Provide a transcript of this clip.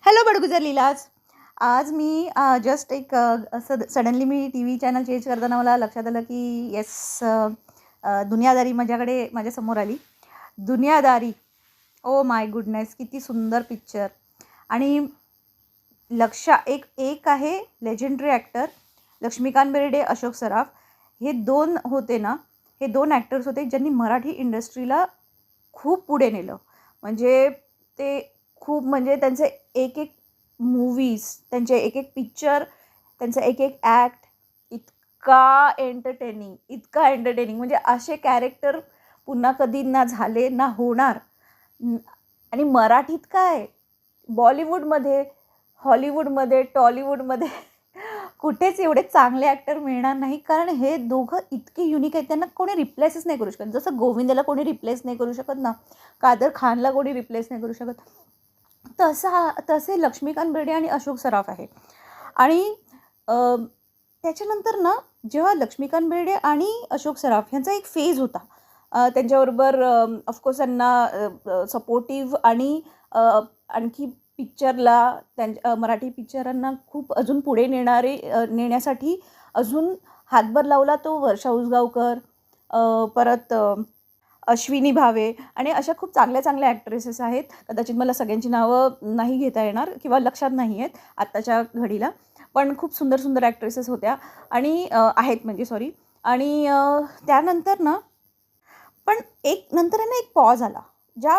Hello Badgujar लीलाज. आज मी just एक असं सडनली मी टी व्ही चॅनल चेंज करताना मला लक्षात आलं की येस, दुनियादारी माझ्यासमोर आली. दुनियादारी, ओ माय गुडनेस, किती सुंदर पिक्चर. आणि एक एक आहे लेजेंडरी ॲक्टर लक्ष्मीकांत बेर्डे, अशोक सराफ. हे दोन होते ना, हे दोन ॲक्टर्स होते ज्यांनी मराठी इंडस्ट्रीला खूप पुढे नेलं. म्हणजे ते खूप, म्हणजे त्यांचे एक एक मूव्हीज, त्यांचे एक एक पिक्चर, त्यांचं एक एक ॲक्ट इतका एंटरटेनिंग, म्हणजे असे कॅरेक्टर पुन्हा कधी ना झाले ना होणार. आणि मराठीत काय, बॉलिवूडमध्ये, हॉलिवूडमध्ये, टॉलिवूडमध्ये कुठेच एवढे चांगले ॲक्टर मिळणार नाही. कारण हे दोघं इतके युनिक आहेत, त्यांना कोणी रिप्लेसच नाही करू शकत. जसं गोविंदाला कोणी रिप्लेस नाही करू शकत ना, कादर खानला कोणी रिप्लेस नाही करू शकत, तसे लक्ष्मीकांत बेर्डे आणि अशोक सराफ आहे. आणि त्याच्यानंतर ना, जेव्हा लक्ष्मीकांत बेर्डे आणि अशोक सराफ ह्यांचा एक फेज होता, त्यांच्याबरोबर ऑफकोर्स त्यांना सपोर्टिव्ह आणि आणखी पिक्चरला, मराठी पिक्चरांना खूप अजून पुढे नेण्यासाठी अजून हातभार लावला तो वर्षा उसगावकर, परत अश्विनी भावे, आणि अशा खूप चांगल्या चांगल्या ॲक्ट्रेसेस आहेत. कदाचित मला सगळ्यांची नावं नाही घेता येणार किंवा लक्षात नाही आहेत आत्ताच्या घडीला, पण खूप सुंदर सुंदर ॲक्ट्रेसेस होत्या आणि आहेत, म्हणजे सॉरी. आणि त्यानंतर ना, पण एक नंतर आहे ना, एक पॉज आला. ज्या